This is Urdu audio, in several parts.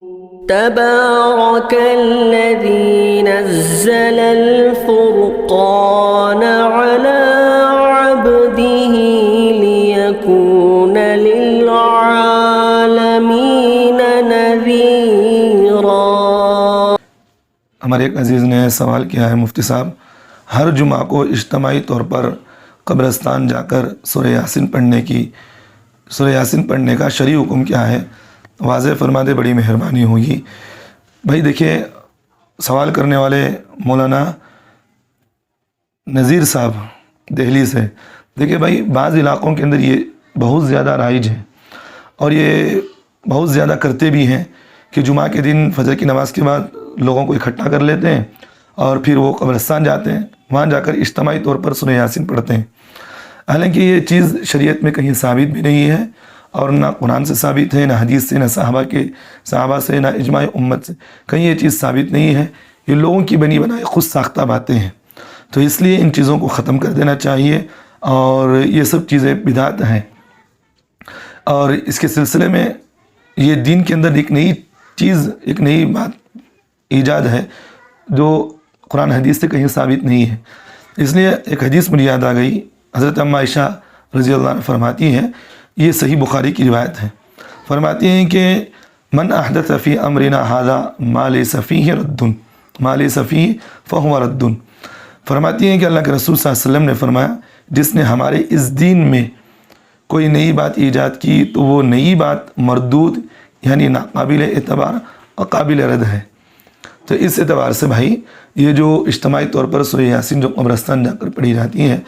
تبارك الذي نزل الفرقان على عبده ليكون للعالمين نذيرا۔ ہمارے ایک عزیز نے سوال کیا ہے، مفتی صاحب ہر جمعہ کو اجتماعی طور پر قبرستان جا کر سورہ یاسین پڑھنے کا شرعی حکم کیا ہے؟ واضح فرما دے، بڑی مہربانی ہوگی۔ بھائی دیکھیے، سوال کرنے والے مولانا نذیر صاحب دہلی سے، دیکھیے بھائی بعض علاقوں کے اندر یہ بہت زیادہ رائج ہے اور یہ بہت زیادہ کرتے بھی ہیں کہ جمعہ کے دن فجر کی نماز کے بعد لوگوں کو اکٹھا کر لیتے ہیں اور پھر وہ قبرستان جاتے ہیں، وہاں جا کر اجتماعی طور پر سورہ یاسین پڑھتے ہیں۔ حالانکہ یہ چیز شریعت میں کہیں ثابت بھی نہیں ہے اور نہ قرآن سے ثابت ہے، نہ حدیث سے، نہ صحابہ سے، نہ اجماع امت سے، کہیں یہ چیز ثابت نہیں ہے۔ یہ لوگوں کی بنی بنائی خود ساختہ باتیں ہیں، تو اس لیے ان چیزوں کو ختم کر دینا چاہیے، اور یہ سب چیزیں بدعت ہیں۔ اور اس کے سلسلے میں یہ دین کے اندر ایک نئی چیز، ایک نئی بات ایجاد ہے جو قرآن حدیث سے کہیں ثابت نہیں ہے۔ اس لیے ایک حدیث مجھے یاد آ گئی، حضرت ام عائشہ رضی اللہ عنہ فرماتی ہیں، یہ صحیح بخاری کی روایت ہے، فرماتی ہیں کہ من احدث فی امرنا ھذا ما لیس فیہ رد، ما لیس فیہ فہو رد۔ فرماتی ہیں کہ اللہ کے رسول صلی اللہ علیہ وسلم نے فرمایا، جس نے ہمارے اس دین میں کوئی نئی بات ایجاد کی تو وہ نئی بات مردود، یعنی ناقابل اعتبار اور قابل رد ہے۔ تو اس اعتبار سے بھائی یہ جو اجتماعی طور پر سورہ یاسین جو قبرستان جا کر پڑھی جاتی ہیں،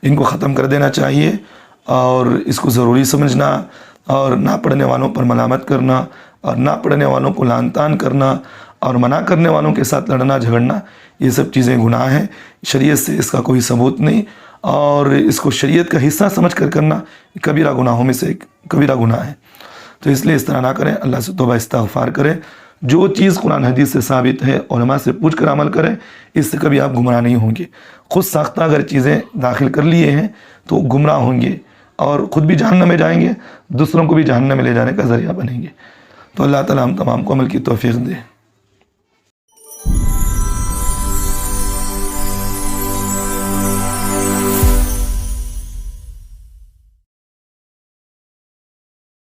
ان کو ختم کر دینا چاہیے، اور اس کو ضروری سمجھنا، اور نہ پڑھنے والوں پر ملامت کرنا، اور نہ پڑھنے والوں کو لعن طعن کرنا، اور منع کرنے والوں کے ساتھ لڑنا جھگڑنا، یہ سب چیزیں گناہ ہیں، شریعت سے اس کا کوئی ثبوت نہیں، اور اس کو شریعت کا حصہ سمجھ کر کرنا کبیرہ گناہوں میں سے ایک کبیرہ گناہ ہے۔ تو اس لیے اس طرح نہ کریں، اللہ سے توبہ استغفار کریں، جو چیز قرآن حدیث سے ثابت ہے علماء سے پوچھ کر عمل کریں، اس سے کبھی آپ گمراہ نہیں ہوں گے۔ خود ساختہ اگر چیزیں داخل کر لیے ہیں تو گمراہ ہوں گے، اور خود بھی جہنم میں جائیں گے، دوسروں کو بھی جہنم میں لے جانے کا ذریعہ بنیں گے۔ تو اللہ تعالیٰ ہم تمام کو عمل کی توفیق دے۔